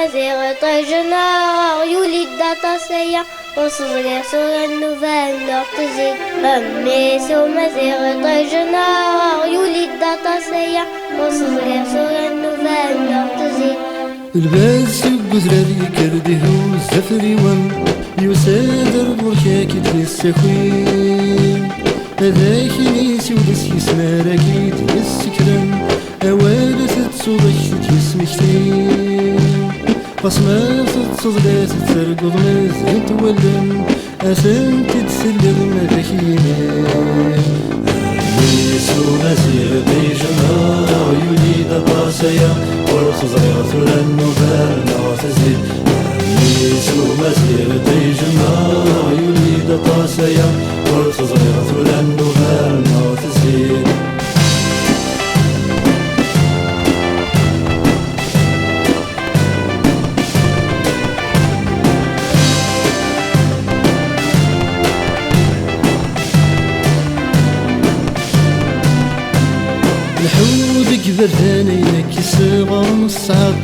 مزيغ طيجنا يولي الداطاسية وصغري صغر النوفال نغتزي أميس ومزيغ طيجنا يولي الداطاسية وصغري صغر النوفال نغتزي الباس يقزرالي كرده الزفري وم يسادر برشاكي تلسخوين هذاك نيسي ودس يسماركي تلسكرن أوالث تصودش تيسمكتين بصمة تصدلات تسرقض مازال تولن أثن تتسلل مذاكينين نيسو مزيغ بيجنا يولي دطاسيا ورخزيغ ثلن وبالنا تزيد نيسو مزيغ بيجنا يولي دطاسيا ورخزيغ ثلن وبالنا تزيد الحوض كبرتاني لك صغار الصعد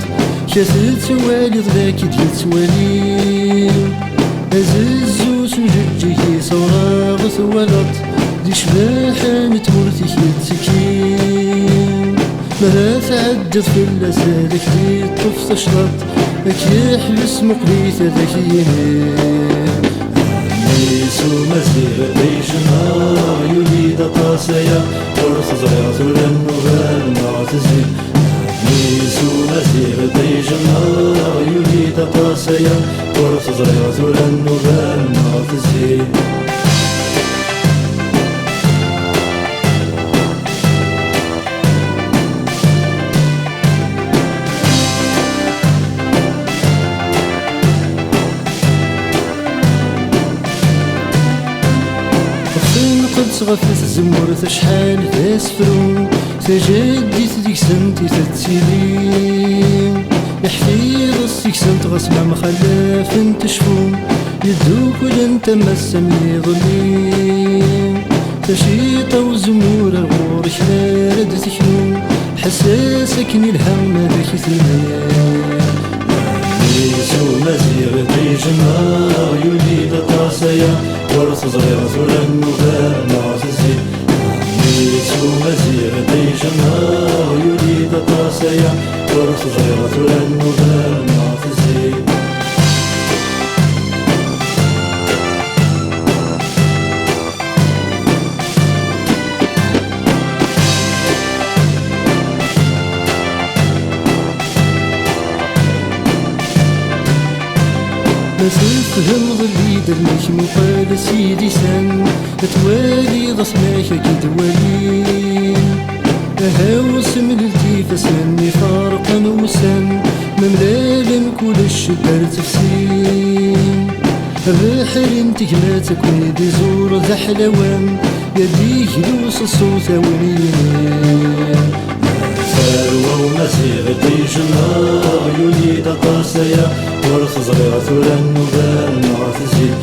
كاسد توالي ضلاك ديال توالي أززوس نججي صراغ ثوالط دي شباحة نتمرتي يتسكين مرا تعدد في اللسالك دي طف تشرط أكي حلس مقليت ذكيين نيسو مزيغ بيجنا يولي دطاسيا ورخزيغ ثلن وبالنا تزيد نيسو مزيغ بيجنا يولي دطاسيا ورخزيغ ثلن وبالنا تزيد غفت الزمور شحال تسفرو تجديت ديك سنتي تتسيلي يحفيظ السيك سنت غسمة مخلاف تشفو يدوك ولن تمسم يظلي تشيطة وزمور الغور شلال تكنو حساسك الهم ذاك المياه نيسو مزيغ بيجنا يولي دطاسيا ورخزيغ ثلن وبالنا تزيد نيسو مزيغ بيجنا يولي دطاسيا ورخزيغ ثلن وبالنا تزيد تفهم ظلي درنيك مقال سيدي سن توالي ضصماك كي توالي هاوس ملتي فسمني فارقا وسن مملال كل الشبار تفسين الرحل انتك ما تكون دي زور ذا حلوان يديك لوس الصوت ولين ثروة ومزيغ بيجنا يولي دطاسيا ورخزيغ ثلن وبالنا تزيد